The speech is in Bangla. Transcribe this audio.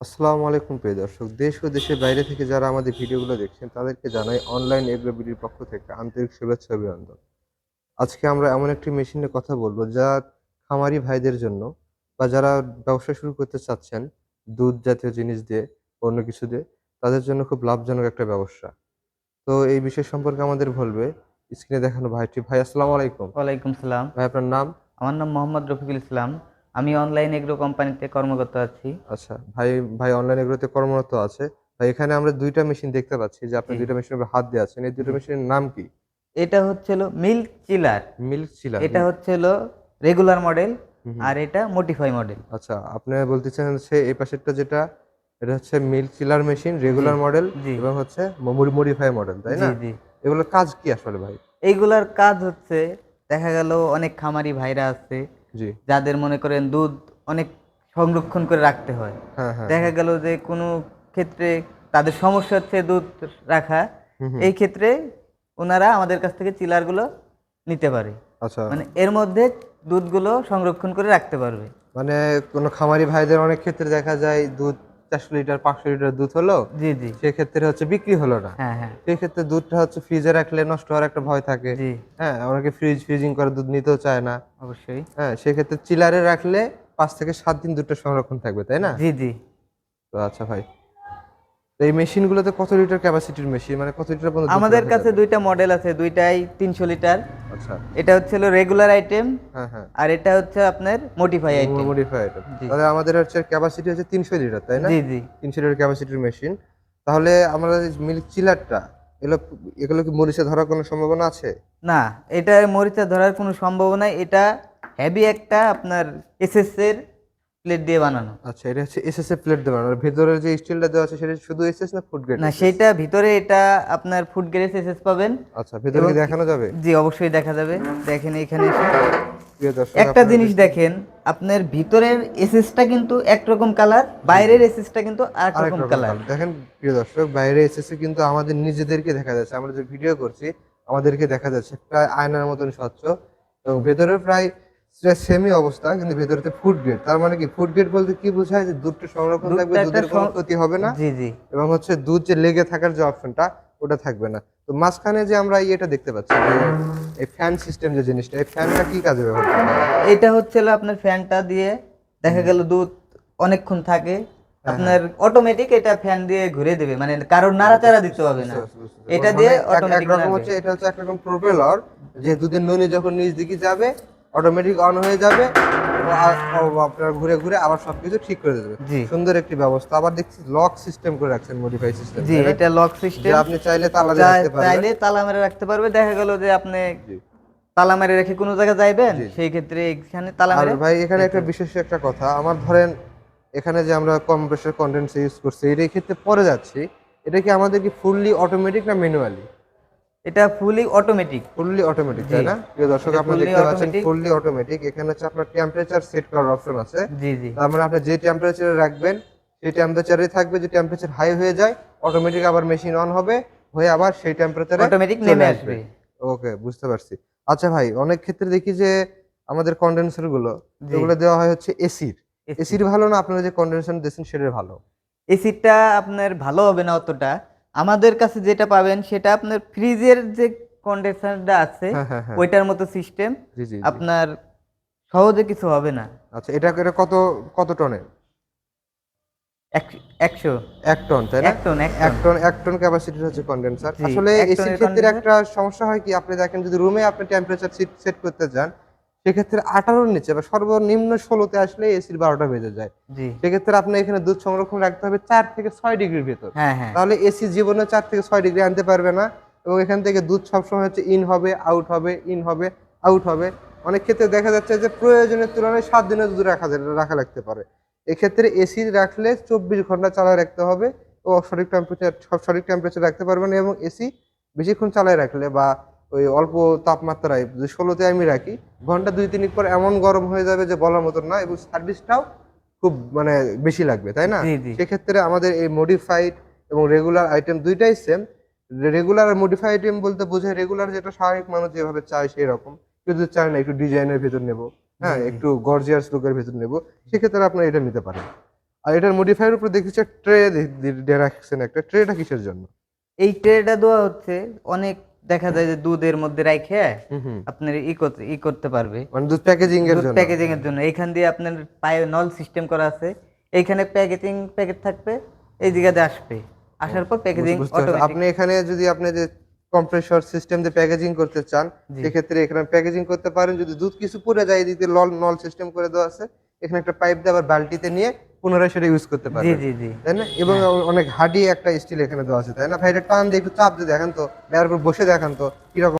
আসসালামু আলাইকুম প্রিয় দর্শক। দেশ ও দেশের বাইরে থেকে যারা আমাদের ভিডিওগুলো দেখছেন তাদেরকে জানাই অনলাইন এগ্রো বিডির পক্ষ থেকে আন্তরিক শুভেচ্ছা ও অভিনন্দন। আজকে আমরা এমন একটি মেশিন নিয়ে কথা বলব যা খামারি ভাইদের জন্য বা যারা ব্যবসা শুরু করতে চাচ্ছেন দুধ জাতীয় জিনিস দিয়ে, অন্য কিছু দিয়ে, তাদের জন্য খুব লাভজনক একটা ব্যবসা। তো এই বিষয় সম্পর্কে আমাদের বলবে স্ক্রিনে দেখানো ভাইটি। ভাই আসসালামু আলাইকুম। ওয়ালাইকুম সালাম। ভাই আপনার নাম? আমার নাম মোহাম্মদ রফিকুল ইসলাম। আমি অনলাইন এগ্রো কোম্পানিতে কর্মরত আছি। আচ্ছা, ভাই অনলাইন এগ্রোতে কর্মরত আছে। ভাই এখানে আমরা ২ টা মেশিন দেখতে পাচ্ছি যে আপনি জি, ২ টা মেশিনের উপর হাত দিয়ে আছেন। এই ২ টা জি। মেশিনের নাম কি? এটা হচ্ছে হলো মিল্ক চিলার। Milk chiller. এটা হচ্ছে হলো রেগুলার মডেল হুম, হুম। আর এটা মডিফাই মডেল। আচ্ছা, আপনি বলতেছেন হচ্ছে এই পাশেরটা যেটা, এটা হচ্ছে মিল্ক চিলার মেশিন, জি, রেগুলার মডেল জি, এবং হচ্ছে মডিফাই মডেল, তাই জি, না? জি। এগুলোর কাজ কি আসলে ভাই? এইগুলার কাজ হচ্ছে দেখা গেল অনেক খামারি ভাইরা আছে জি। যাদের মনে করেন দুধ অনেক সংরক্ষণ করে রাখতে হয়। হ্যাঁ, হ্যাঁ, দেখা হ্যাঁ। গেল যে কোনো ক্ষেত্রে তাদের সমস্যা হচ্ছে দুধ রাখা। হুম, হুম। এই ক্ষেত্রে ওনারা আমাদের কাছ থেকে চিলারগুলো নিতে পারে। আচ্ছা, মানে এর মধ্যে দুধগুলো সংরক্ষণ করে রাখতে পারবে। মানে কোনো খামারি ভাইদের অনেক ক্ষেত্রে দেখা যায় দুধ ৪০০ লিটার ৫০০ লিটার দুধ হলো, জি, জি। সেক্ষেত্রে হচ্ছে বিক্রি হলো না। হ্যাঁ, হ্যাঁ। সেক্ষেত্রে দুধটা হচ্ছে ফ্রিজে রাখলে নষ্ট হওয়ার একটা ভয় থাকে। জি, হ্যাঁ? অনেকে ফ্রিজিং করে দুধ নিতেও চায় না। অবশ্যই। হ্যাঁ? সেক্ষেত্রে চিলারে রাখলে ৫ থেকে ৭ দিন দুধটা সংরক্ষণ থাকবে, তাই না? জি, জি। তো আচ্ছা ভাই। তো এই মেশিনগুলোতে কত লিটার ক্যাপাসিটির মেশিন? মানে কত লিটার পর্যন্ত দুধ আমাদের রাখা কাছে যাবে? ২ টা মডেল আছে। ২ টাই ৩০০ লিটার। আচ্ছা। এটা হচ্ছে হলো রেগুলার আইটেম হ্যাঁ, হ্যাঁ। আর এটা হচ্ছে আপনার মডিফাই আইটেম। Modify item. জি, তাহলে আমাদের হচ্ছে ক্যাপাসিটি হচ্ছে ৩০০ লিটার, তাই না? জি, জি। ৩০০ লিটার ক্যাপাসিটির মেশিন। তাহলে আমরা যে মিল্ক চিলারটা, এগুলো এগুলো কি মরিচা ধরার কোনো সম্ভাবনা আছে? না, এটা মরিচা ধরার কোনো সম্ভাবনা এটা হেভি একটা আপনার এসএস এর প্লেট দিয়ে বানানো। আচ্ছা, এটা হচ্ছে এসএসএ প্লেট দেওয়া। আর ভেতরের যে স্টিলটা দেওয়া আছে সেটা শুধু এসএস না ফুড গ্রেড না, এসএস? সেইটা ভিতরে এটা আপনার ফুড গ্রেড এসএস পাবেন আচ্ছা, ভেতরে এবং কি দেখানো যাবে? জি, অবশ্যই দেখা যাবে। দেখেন এখানে এসে প্রিয় দর্শক একটা আপনারা জিনিস দেখুন। দেখেন, আপনার ভিতরের এসএসটা কিন্তু একরকম কালার, জি, জি। বাইরের এসএসটা কিন্তু আরেক আরেক রকম রকম কালার। কালার। দেখেন প্রিয় দর্শক, বাইরে এসএসএ কিন্তু আমাদের নিজেদেরকে দেখা যাচ্ছে। আমরা যে ভিডিও করছি আমাদেরকে দেখা যাচ্ছে প্রায় আয়নার মতন স্বচ্ছ এবং ভেতরে প্রায় সেমই অবস্থা, কিন্তু ভেতরেতে ফুড গ্রেড। তার মানে কি ফুড গ্রেড বলতে কি বোঝায়? যে দুধটা সংরক্ষণ থাকবে, দুধটা একটা দুধের কোনো ক্ষতি হবে না জি, জি। এবং হচ্ছে দুধ যে লেগে থাকার যে অপশনটা ওটা থাকবে না। তো মাঝখানে যে আমরা ইয়েটা দেখতে পাচ্ছি যে এই ফ্যান সিস্টেম যে জিনিসটা, এই ফ্যানটা কি কাজে ব্যবহার করা হয়? এটা হচ্ছে হলো আপনার ফ্যানটা দিয়ে দেখা গেল দুধ অনেকক্ষণ থাকে। হ্যাঁ, হ্যাঁ। আপনার অটোমেটিক এটা ফ্যান দিয়ে ঘুরে দেবে। মানে কারোর নাড়াচাড়া দিতে হবে বুঝতে না। পারছি, বুঝতে পারছি। এটা দিয়ে মানে অটোমেটিক একরকম নাড়বে। হচ্ছে, এটা হচ্ছে একরকম প্রোপেলর, যে দুধের ননী যখন নিচ দিকে যাবে অটোমেটিক অন হয়ে যাবে। আপনার ঘুরে ঘুরে আবার সবকিছু ঠিক করে দেবে। জি, সুন্দর একটি ব্যবস্থা। আবার দেখছি লক সিস্টেম করে রাখছেন, মডিফাই সিস্টেম, জি, তাই না? এটা লক যে সিস্টেম। আপনি চাইলে তালা দিয়ে রাখতে পারবেন। চাইলে তালা মেরে রাখতে পারবে। দেখা গেল যে আপনি জি, তালা মেরে রেখে কোনো জায়গায় যাইবেন, জি, জি। সেই ক্ষেত্রে এখানে তালা আর মেরে ভাই এখানে যাইতে একটা হবে। বিশেষ একটা কথা, আমার ধরেন এখানে যে আমরা কম্প্রেসর কনডেন্সার ইউজ করছি, এর ক্ষেত্রে পরে যাচ্ছি, এটা কি আমাদের কি ফুললি অটোমেটিক না ম্যানুয়ালি? এটা ফুলি অটোমেটিক। ফুললি অটোমেটিক, জি, তাই না? প্রিয় দর্শক এটা আপনারা ফুললি দেখতে পাচ্ছেন অটোমেটিক। Fully automatic. এখানে হচ্ছে আপনার টেম্পারেচার সেট করার অপশন আছে। জি, জি। তার মানে আপনি যে টেম্পারেচারে রাখবেন সেই টেম্পারেচারেই থাকবে। যে টেম্পারেচার হাই হয়ে যায় অটোমেটিক আবার মেশিন অন হবে, হয়ে আবার সেই টেম্পারেচারে অটোমেটিক চলে নেমে আসবে। আসবে। ওকে, বুঝতে পারছি। আচ্ছা ভাই, অনেক ক্ষেত্রে দেখি যে আমাদের কনডেন্সার গুলো, জি, এগুলো দেওয়া হয় হচ্ছে এসির। এসি। এসির ভালো না আপনারা যে কনডেনসার দিচ্ছেন সেটার ভালো? এসিটা আপনার ভালো হবে না অতটা। আমাদের কাছে যেটা পাবেন সেটা আপনার ফ্রিজের যে কন্ডেনসারটা আছে হ্যাঁ, হ্যাঁ, হ্যাঁ। ওইটার মতো সিস্টেম। জি, জি, জি। আপনার সহজে কিছু হবে না। আচ্ছা, এটা কত কত টনের? এক ১০০ ১ টন, তাই না? ১ টন, ১ ১ টন। টন ১ টন ক্যাপাসিটির হচ্ছে কনডেনসার। জি, আসলে ১ এসির টনের ক্ষেত্রে কন্ডেন্সার। একটা সমস্যা হয় কি, আপনি দেখেন যদি রুমে আপনি টেম্পারেচার সেট করতে যান, সেক্ষেত্রে ১৮ র নিচে বা সর্বনিম্ন ১৬ তে আসলে এসির ১২টা বেজে যায়। জি। সেক্ষেত্রে আপনার এখানে দুধ সংরক্ষণ রাখতে হবে ৪ থেকে ৬ ডিগ্রির ভেতর। হ্যাঁ, হ্যাঁ। তাহলে এসি জীবনে ৪ থেকে ৬ ডিগ্রি আনতে পারবে না এবং এখান থেকে দুধ সবসময় হচ্ছে ইন হবে, আউট হবে, ইন হবে, আউট হবে। অনেক ক্ষেত্রে দেখা যাচ্ছে যে প্রয়োজনের তুলনায় ৭ দিনের দুধ রাখা লাগতে পারে। এক্ষেত্রে এসি রাখলে ২৪ ঘন্টা চালায় রাখতে হবে ও সঠিক টেম্পারেচার রাখতে পারবেন এবং এসি বেশিক্ষণ চালায় রাখলে বা ওই অল্প তাপমাত্রায় যদি ১৬ তে আমি রাখি, ঘন্টা ২-৩ পর এমন গরম হয়ে যাবে যে বলার মতন না এবং সার্ভিসটাও খুব মানে বেশি লাগবে, তাই না? জি, জি। সেক্ষেত্রে আমাদের এই মডিফাইড এবং রেগুলার আইটেম ২ টাই সেম। রেগুলার আর মডিফাইড আইটেম বলতে বোঝায় রেগুলার যেটা স্বাভাবিক মানুষ যেভাবে চায় সেরকম। কেউ যদি চায় না একটু ডিজাইনের ভেতর নেব, জি, হ্যাঁ? জি। একটু গর্জিয়াস লুকের ভেতর নেব, সেক্ষেত্রে আপনারা এটা নিতে পারেন। আর এটার মডিফায়ার উপর দেখতেছি ট্রে রাখছেন একটা, ট্রেটা কিসের জন্য? এই ট্রেটা দেওয়া হচ্ছে অনেক, দেখা যায় যে দুধের মধ্যে রাখে হুম। আপনার ই করতে পারবে, মানে দুধ প্যাকেজিং এর দুধ জন্য। প্যাকেজিং এর জন্য। এখান দিয়ে আপনার পায়ে নল সিস্টেম করা আছে, এইখানে প্যাকেট থাকবে, এই জায়গাতে আসবে, আসার পর প্যাকেজিং বুঝতে পারছি। অটোমেটিক। আপনি এখানে যদি আপনি যে কম্প্রেসর সিস্টেম দিয়ে প্যাকেজিং করতে চান, জি। সেক্ষেত্রে এখানে প্যাকেজিং করতে পারেন। যদি দুধ কিছু পড়ে যায়, এদিকে নল সিস্টেম করে দেওয়া আছে, এখানে একটা পাইপ দিয়ে আবার বালতিতে নিয়ে পুনরায় সেটা ইউজ করতে জি পারবেন, জি জি। তাই না? এবং অনেক হার্ডি একটা স্টিল এখানে দেওয়া আছে, তাই না ভাই? এটা টান দিয়ে একটু চাপ দিয়ে দেখেন তো, দেওয়ার পর বসে দেখান তো কিরকম